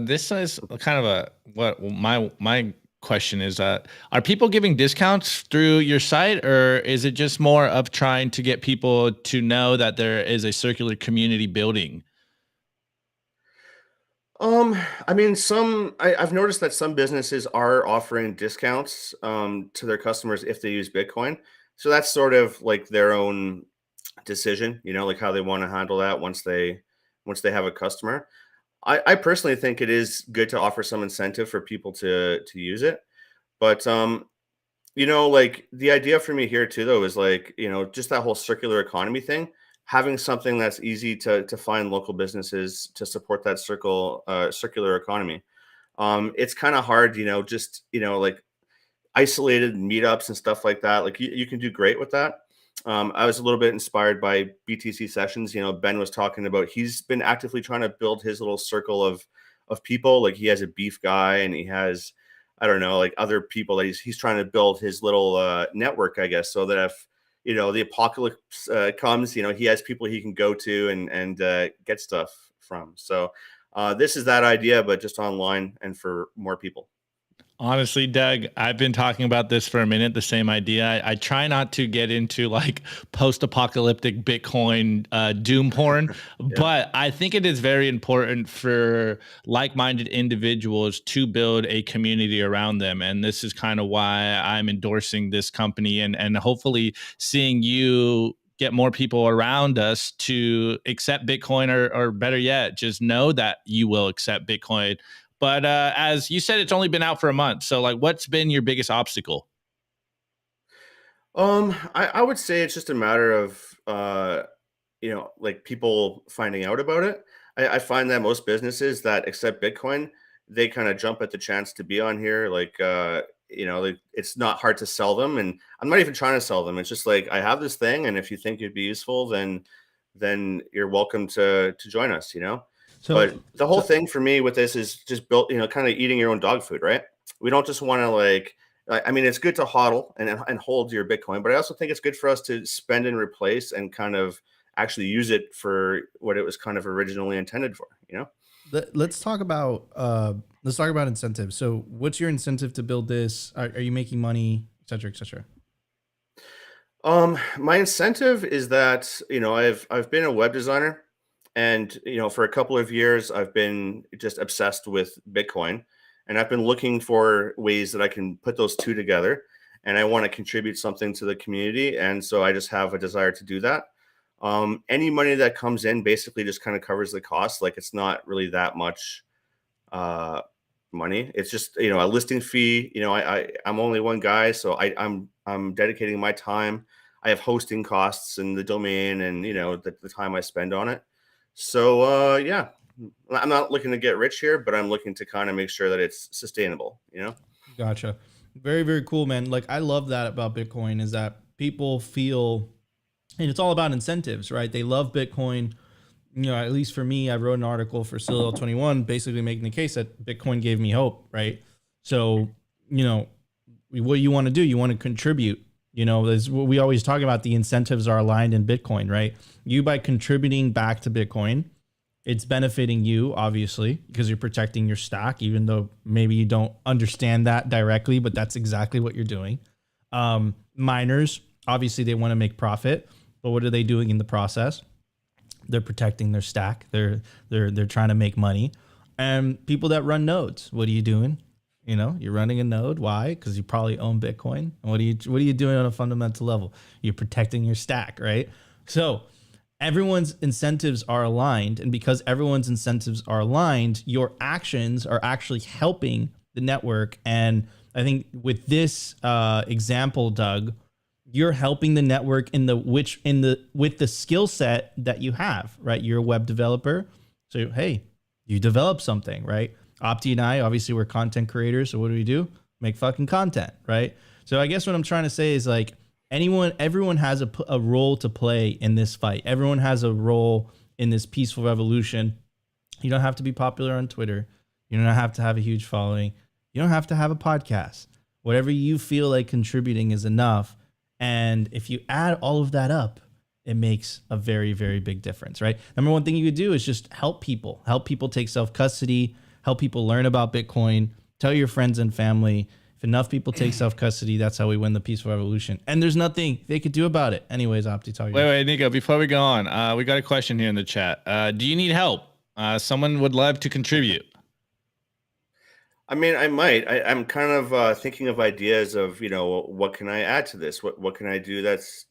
B: This is kind of what my question is, are people giving discounts through your site, or is it just more of trying to get people to know that there is a circular community building?
C: I mean, I've noticed that some businesses are offering discounts to their customers if they use Bitcoin. So that's sort of like their own decision, like how they want to handle that once they have a customer. I personally think it is good to offer some incentive for people to use it. But like the idea for me here too, though, is like, just that whole circular economy thing, having something that's easy to find local businesses to support that circular economy. It's kind of hard, just, like isolated meetups and stuff like that. Like you can do great with that. I was a little bit inspired by BTC sessions. Ben was talking about, he's been actively trying to build his little circle of people. Like he has a beef guy and he has, I don't know, like other people that he's trying to build his little network, I guess, so that if, the apocalypse comes, he has people he can go to and get stuff from. So this is that idea, but just online and for more people.
B: Honestly, Doug, I've been talking about this for a minute, the same idea. I try not to get into like post-apocalyptic Bitcoin doom porn, but I think it is very important for like-minded individuals to build a community around them. And this is kind of why I'm endorsing this company and hopefully seeing you get more people around us to accept Bitcoin, or better yet, just know that you will accept Bitcoin. But as you said, it's only been out for a month. So like, what's been your biggest obstacle?
C: I would say it's just a matter of, like people finding out about it. I find that most businesses that accept Bitcoin, they kind of jump at the chance to be on here. Like, like it's not hard to sell them. And I'm not even trying to sell them. It's just like, I have this thing. And if you think it'd be useful, then you're welcome to join us, So, but the whole thing for me with this is just built, kind of eating your own dog food, right? We don't just want to like, I mean, it's good to hodl and hold your Bitcoin, but I also think it's good for us to spend and replace and kind of actually use it for what it was kind of originally intended for,
A: Let's talk about incentives. So what's your incentive to build this? Are you making money, et cetera, et cetera?
C: My incentive is that, I've been a web designer. And, for a couple of years, I've been just obsessed with Bitcoin, and I've been looking for ways that I can put those two together, and I want to contribute something to the community. And so I just have a desire to do that. Any money that comes in basically just kind of covers the cost. Like it's not really that much money. It's just, a listing fee. I'm only one guy, so I'm dedicating my time. I have hosting costs and the domain and, the time I spend on it. So, yeah, I'm not looking to get rich here, but I'm looking to kind of make sure that it's sustainable,
A: Gotcha. Very, very cool, man. Like, I love that about Bitcoin is that people feel, and it's all about incentives, right? They love Bitcoin. At least for me, I wrote an article for Citadel 21, basically making the case that Bitcoin gave me hope, right? So, what you want to do, you want to contribute. We always talk about the incentives are aligned in Bitcoin, right? You, by contributing back to Bitcoin, it's benefiting you, obviously, because you're protecting your stack, even though maybe you don't understand that directly, but that's exactly what you're doing. Miners, obviously, they want to make profit, but what are they doing in the process? They're protecting their stack. They're trying to make money. And people that run nodes, what are you doing? You're running a node. Why? Because you probably own Bitcoin. And what are you doing on a fundamental level? You're protecting your stack, right? So everyone's incentives are aligned. And because everyone's incentives are aligned, your actions are actually helping the network. And I think with this example, Doug, you're helping the network with the skill set that you have, right? You're a web developer. So, hey, you develop something, right? Opti and I, obviously we're content creators. So what do? Make fucking content, right? So I guess what I'm trying to say is like everyone has a role to play in this fight. Everyone has a role in this peaceful revolution. You don't have to be popular on Twitter. You don't have to have a huge following. You don't have to have a podcast. Whatever you feel like contributing is enough. And if you add all of that up, it makes a very, very big difference, right? Number one thing you could do is just help people take self-custody, help people learn about Bitcoin, tell your friends and family. If enough people take self-custody, that's how we win the peaceful revolution. And there's nothing they could do about it. Anyways, Opti, talk.
B: Wait, Nico, before we go on, we got a question here in the chat. Do you need help? Someone would love to contribute.
C: I mean, I might. I'm kind of thinking of ideas of, what can I add to this? What can I do that's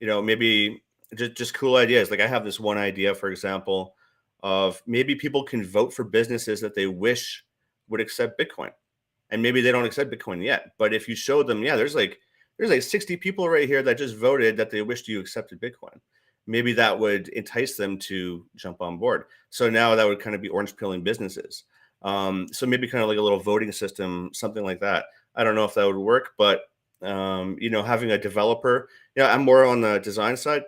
C: maybe just cool ideas. Like I have this one idea, for example, of maybe people can vote for businesses that they wish would accept Bitcoin. And maybe they don't accept Bitcoin yet. But if you show them, there's like 60 people right here that just voted that they wished you accepted Bitcoin. Maybe that would entice them to jump on board. So now that would kind of be orange pilling businesses. So maybe kind of like a little voting system, something like that. I don't know if that would work, but having a developer, I'm more on the design side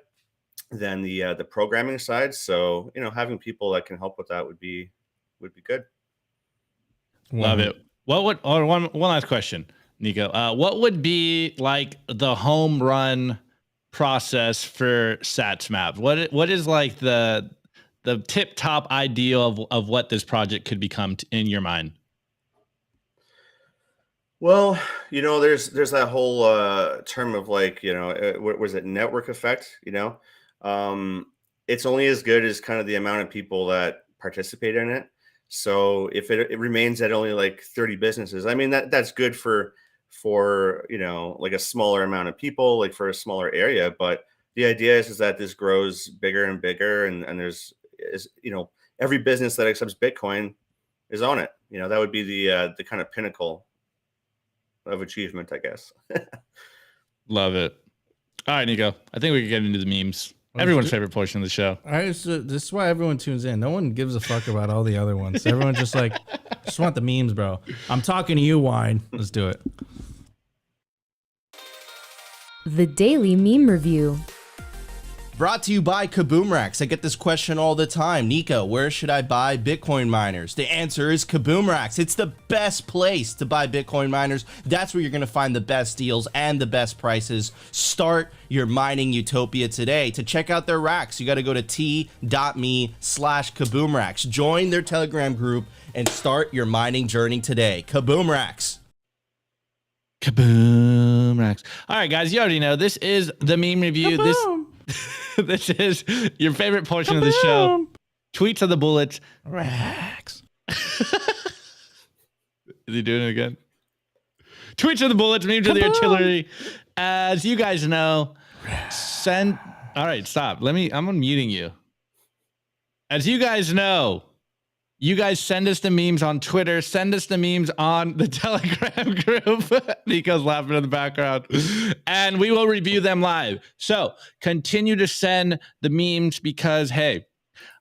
C: than the programming side. So, having people that can help with that would be good.
B: Love it. One last question, Nico. What would be like the home run process for SatsMap? What is like the tip top ideal of what this project could become in your mind?
C: Well, there's that whole term of like, what was it? Network effect, it's only as good as kind of the amount of people that participate in it. So if it remains at only like 30 businesses, I mean, that's good for like a smaller amount of people, like for a smaller area. But the idea is that this grows bigger and bigger. And there's, every business that accepts Bitcoin is on it. That would be the kind of pinnacle of achievement, I guess.
B: Love it. All right, Nico. I think we can get into the memes. Everyone's favorite portion of the show.
A: This is why everyone tunes in. No one gives a fuck about all the other ones. Everyone just want the memes, bro. I'm talking to you, Wine. Let's do it.
D: The Daily Meme Review.
G: Brought to you by Kaboom Racks. I get this question all the time. Nico, where should I buy Bitcoin miners? The answer is Kaboom Racks. It's the best place to buy Bitcoin miners. That's where you're going to find the best deals and the best prices. Start your mining utopia today. To check out their racks, you got to go to t.me/Kaboom Racks. Join their Telegram group and start your mining journey today. Kaboom Racks.
B: Kaboom Racks. All right, guys, you already know this is the meme review.
A: Kaboom.
B: This is your favorite portion of the show. Tweets of the bullets.
A: Racks.
B: Is he doing it again? Tweets of the bullets, memes of the artillery. As you guys know, all right, stop. I'm unmuting you. As you guys know, You guys send us the memes on Twitter. Send us the memes on the Telegram group. Nico's laughing in the background. And we will review them live. So continue to send the memes because, hey,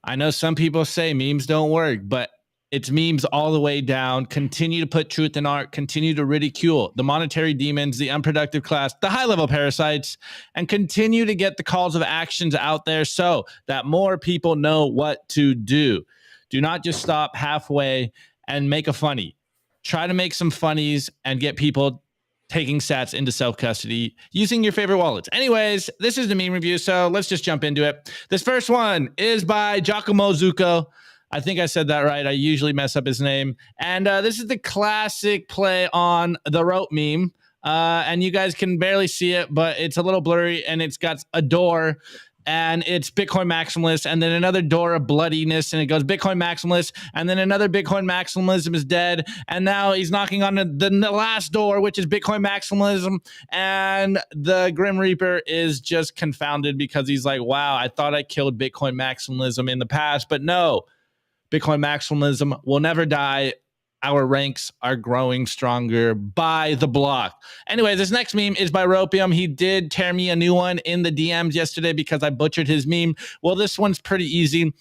B: I know some people say memes don't work, but it's memes all the way down. Continue to put truth in art. Continue to ridicule the monetary demons, the unproductive class, the high-level parasites, and continue to get the calls of actions out there so that more people know what to do. Do not just stop halfway and make a funny. Try to make some funnies and get people taking sats into self-custody using your favorite wallets. Anyways, this is the meme review, so let's just jump into it. This first one is by Giacomo Zucco. I think I said that right. I usually mess up his name. And this is the classic play on the rope meme. And you guys can barely see it, but it's a little blurry, and it's got a door, and it's Bitcoin maximalist, and then another door of bloodiness, and it goes Bitcoin maximalist, and then another Bitcoin maximalism is dead, and now he's knocking on the last door, which is Bitcoin maximalism, and the Grim Reaper is just confounded because he's like, wow, I thought I killed Bitcoin maximalism in the past, but no, Bitcoin maximalism will never die. Our ranks are growing stronger by the block. Anyway, this next meme is by Ropium. He did tear me a new one in the DMs yesterday because I butchered his meme. Well, this one's pretty easy.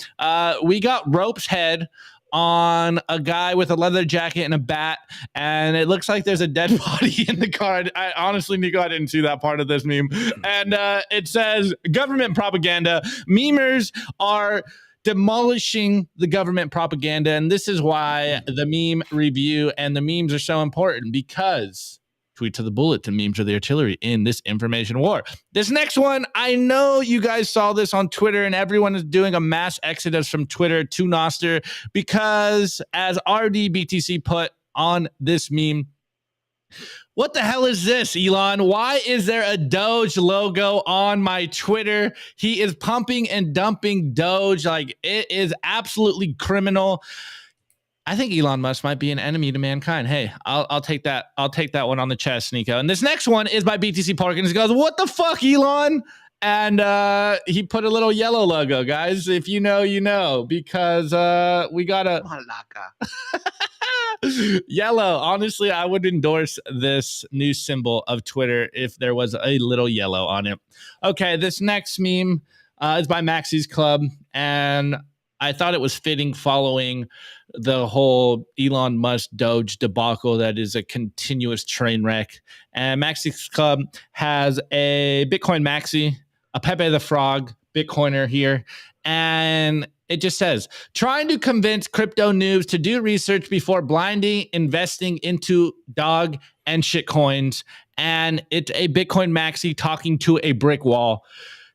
B: We got Rope's head on a guy with a leather jacket and a bat, and it looks like there's a dead body in the card. I honestly, Nico, I didn't see that part of this meme. And it says, government propaganda. Memers are demolishing the government propaganda, and this is why the meme review and the memes are so important, because tweet to the bullet, the memes are the artillery in this information war. This next one, I know you guys saw this on Twitter, and everyone is doing a mass exodus from Twitter to Nostr because, as RDBTC put on this meme, what the hell is this, Elon? Why is there a Doge logo on my Twitter? He is pumping and dumping Doge. Like, it is absolutely criminal. I think Elon Musk might be an enemy to mankind. Hey, I'll take that. I'll take that one on the chest, Nico. And this next one is by BTC Parkins. He goes, what the fuck, Elon? And he put a little yellow logo, guys. If you know, you know, because we got a yellow. Honestly, I would endorse this new symbol of Twitter if there was a little yellow on it. Okay, this next meme is by Maxie's Club, and I thought it was fitting following the whole Elon Musk Doge debacle that is a continuous train wreck. And Maxie's Club has a Bitcoin Maxi, a Pepe the Frog Bitcoiner here, and it just says, trying to convince crypto noobs to do research before blindly investing into dog and shit coins. And it's a Bitcoin Maxi talking to a brick wall.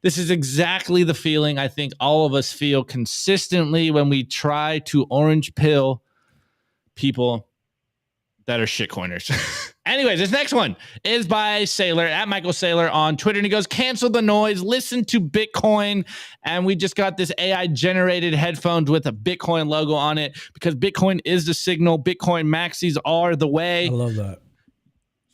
B: This is exactly the feeling I think all of us feel consistently when we try to orange pill people that are shitcoiners. Anyways, this next one is by Sailor, at Michael Sailor on Twitter. And he goes, cancel the noise, listen to Bitcoin. And we just got this AI generated headphones with a Bitcoin logo on it because Bitcoin is the signal. Bitcoin maxis are the way.
H: I love that.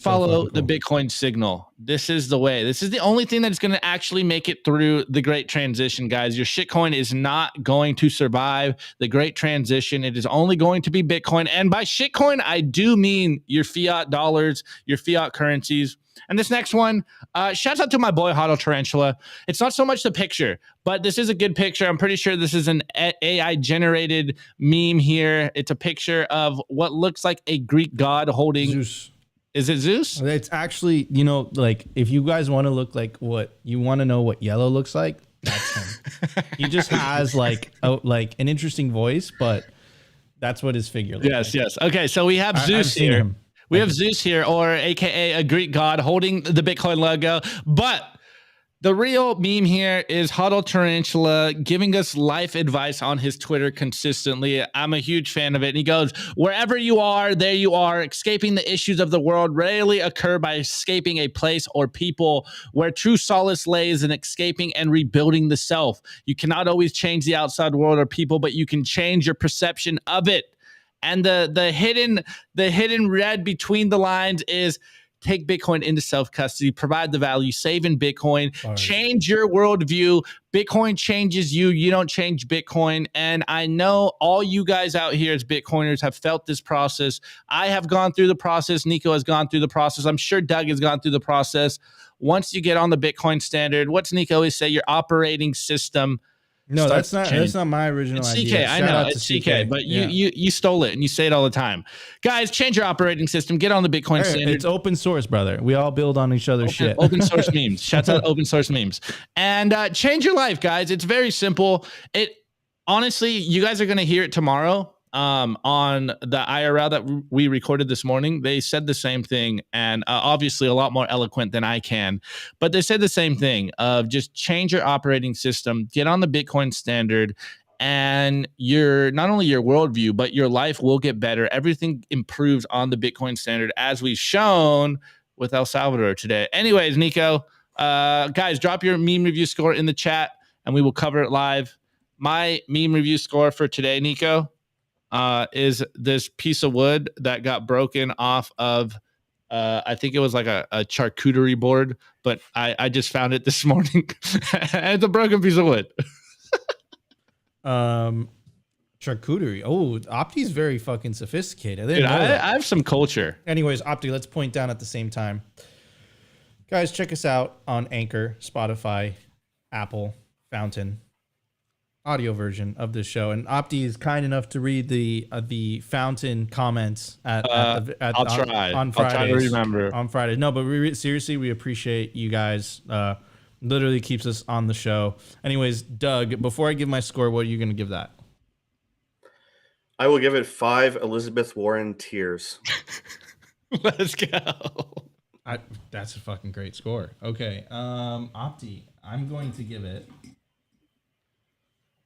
B: Follow the Bitcoin signal. This is the way. This is the only thing that's going to actually make it through the great transition, guys. Your shitcoin is not going to survive the great transition. It is only going to be Bitcoin. And by shitcoin, I do mean your fiat dollars, your fiat currencies. And this next one, shouts out to my boy Hodl Tarantula. It's not so much the picture, but this is a good picture. I'm pretty sure this is an AI generated meme here. It's a picture of what looks like a Greek god holding
H: Zeus.
B: Is it Zeus?
A: It's actually, you know, like if you guys want to look like what you want to know what yellow looks like, that's him. He just has like an interesting voice, but that's what his figure looks like.
B: Yes. Okay, so we have Zeus here. We have Zeus here, or AKA a Greek god holding the Bitcoin logo. But the real meme here is Hodl Tarantula giving us life advice on his Twitter consistently. I'm a huge fan of it. And he goes, wherever you are, there you are. Escaping the issues of the world rarely occur by escaping a place or people. Where true solace lays in escaping and rebuilding the self. You cannot always change the outside world or people, but you can change your perception of it. And the hidden red between the lines is take Bitcoin into self-custody, provide the value, save in Bitcoin, change your worldview. Bitcoin changes you. You don't change Bitcoin. And I know all you guys out here as Bitcoiners have felt this process. I have gone through the process. Nico has gone through the process. I'm sure Doug has gone through the process. Once you get on the Bitcoin standard, what's Nico always say? Your operating system.
A: No, that's not my original idea.
B: CK, I know it's CK, but you stole it and you say it all the time. Guys, change your operating system. Get on the Bitcoin standard.
A: It's open source, brother. We all build on each other's shit.
B: Open source memes. Shouts out open source memes. And change your life, guys. It's very simple. It honestly, you guys are gonna hear it tomorrow. On the IRL that we recorded this morning, they said the same thing, and obviously a lot more eloquent than I can, but they said the same thing of just change your operating system, get on the Bitcoin standard, and not only your worldview, but your life will get better. Everything improves on the Bitcoin standard, as we've shown with El Salvador today. Anyways, Nico, guys, drop your meme review score in the chat, and we will cover it live. My meme review score for today, Nico, is this piece of wood that got broken off of, I think it was like a charcuterie board, but I just found it this morning. And it's a broken piece of wood.
A: Charcuterie. Oh, Opti's very fucking sophisticated.
B: Dude, I have some culture.
A: Anyways, Opti, let's point down at the same time. Guys, check us out on Anchor, Spotify, Apple, Fountain. Audio version of this show, and Opti is kind enough to read the Fountain comments on Fridays.
B: I'll try to remember
A: on Friday. No, but seriously, we appreciate you guys. Literally keeps us on the show. Anyways, Doug, before I give my score, what are you going to give that?
C: I will give it 5 Elizabeth Warren tears.
B: Let's go.
A: That's a fucking great score. Okay, Opti, I'm going to give it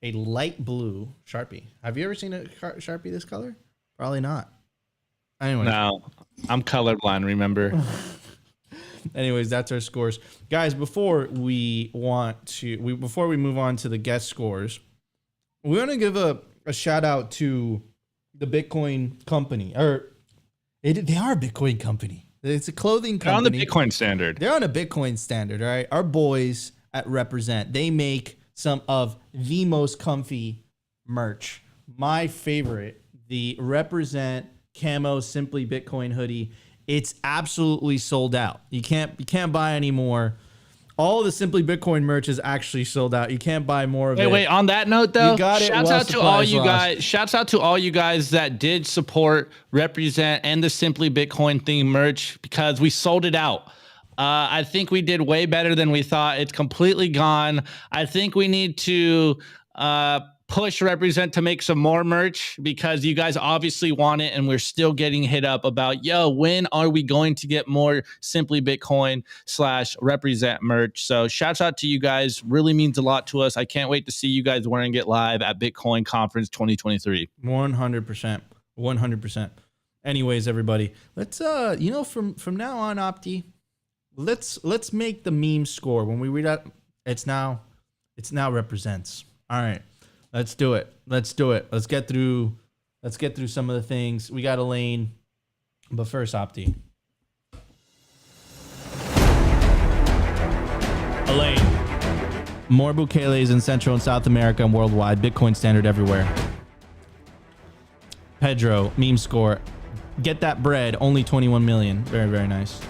A: a light blue Sharpie. Have you ever seen a Sharpie this color? Probably not. Anyway.
B: No, I'm colorblind, remember?
A: Anyways, that's our scores. Guys, before we move on to the guest scores, we want to give a shout out to the Bitcoin company. They are a Bitcoin company. It's a clothing company.
B: They're on the Bitcoin standard.
A: They're on a Bitcoin standard, all right? Our boys at Represent, they make some of the most comfy merch. My favorite, the Represent Camo Simply Bitcoin hoodie. It's absolutely sold out. You can't buy any more. All the Simply Bitcoin merch is actually sold out. You can't buy more of it.
B: Wait, on that note though, shouts out to all you
A: guys.
B: guys. Shouts out to all you guys that did support Represent and the Simply Bitcoin theme merch, because we sold it out. I think we did way better than we thought. It's completely gone. I think we need to push Represent to make some more merch, because you guys obviously want it, and we're still getting hit up about, yo, when are we going to get more Simply Bitcoin / Represent merch? So shouts out to you guys. Really means a lot to us. I can't wait to see you guys wearing it live at Bitcoin Conference 2023.
A: 100%. 100%. Anyways, everybody, let's from now on, Opti, let's make the meme score. When we read out, it's now Represents. All right. Let's do it. Let's get through some of the things. We got Elaine. But first, Opti. Elaine. More bukeles in Central and South America and worldwide. Bitcoin standard everywhere. Pedro, meme score. Get that bread. Only 21 million. Very, very nice.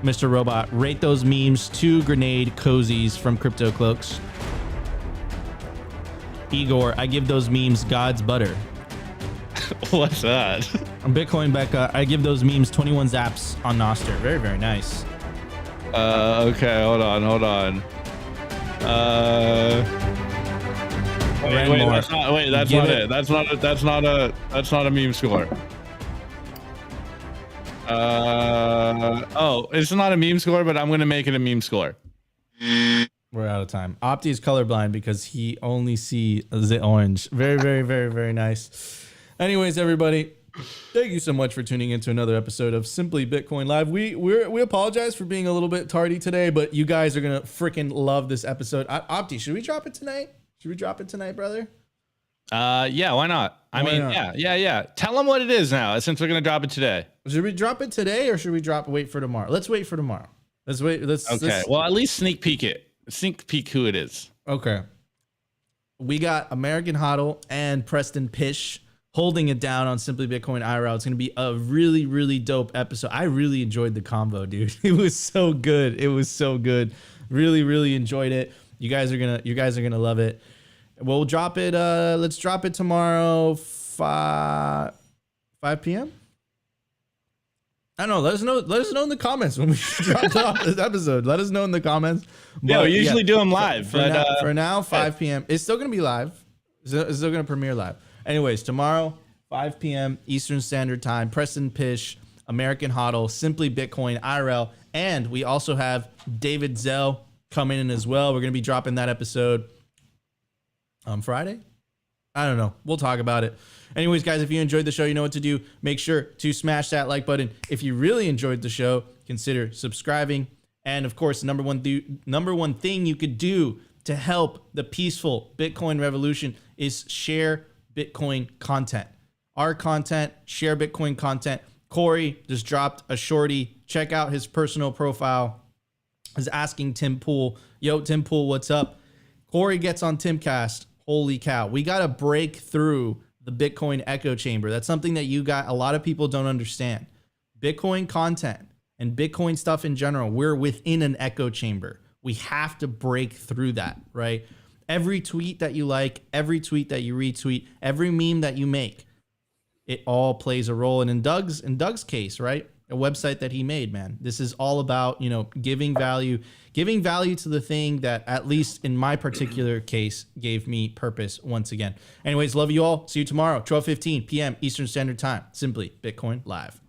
A: Mr. Robot, rate those memes 2 grenade cozies from Crypto Cloaks. Igor, I give those memes God's butter.
B: What's that?
A: Bitcoin Becca, I give those memes 21 zaps on Noster. Very, very nice.
B: Okay, hold on. That's not a meme score. It's not a meme score, but I'm gonna make it a meme score.
A: We're out of time. Opti is colorblind because he only sees the orange. Very, very, very, very nice. Anyways, everybody, thank you so much for tuning into another episode of Simply Bitcoin Live. We apologize for being a little bit tardy today, but you guys are gonna freaking love this episode. Opti, should we drop it tonight? Brother?
B: Yeah, why not? I
A: Why
B: mean,
A: not?
B: yeah. Tell them what it is now, since we're gonna drop it today.
A: Should we drop it today or should we wait for tomorrow? Let's wait for tomorrow. Let's wait.
B: Okay. Well, at least sneak peek it. Sneak peek who it is.
A: Okay. We got American Hodl and Preston Pish holding it down on Simply Bitcoin IRL. It's going to be a really, really dope episode. I really enjoyed the combo, dude. It was so good. It was so good. Really, really enjoyed it. You guys are gonna love it. We'll drop it. Let's drop it tomorrow, 5 p.m. I don't know. Let us know in the comments when we drop off this episode. Let us know in the comments.
B: Yeah, we usually do them live.
A: For now, 5 p.m. It's still going to be live. It's still going to premiere live. Anyways, tomorrow, 5 p.m. Eastern Standard Time, Preston Pish, American Hodl, Simply Bitcoin IRL, and we also have David Zell coming in as well. We're going to be dropping that episode on Friday. I don't know. We'll talk about it. Anyways, guys, if you enjoyed the show, you know what to do. Make sure to smash that like button. If you really enjoyed the show, consider subscribing. And of course, number one thing you could do to help the peaceful Bitcoin revolution is share Bitcoin content. Our content, share Bitcoin content. Corey just dropped a shorty. Check out his personal profile. Is asking Tim Pool, yo, Tim Pool, what's up? Corey gets on Timcast. Holy cow. We got to break through the Bitcoin echo chamber. That's something that a lot of people don't understand. Bitcoin content and Bitcoin stuff in general, we're within an echo chamber. We have to break through that, right? Every tweet that you like, every tweet that you retweet, every meme that you make, it all plays a role. And in Doug's case, right? A website that he made, man. This is all about, giving value to the thing that, at least in my particular case, gave me purpose once again. Anyways, love you all. See you tomorrow, 12:15 p.m. Eastern Standard Time. Simply Bitcoin Live.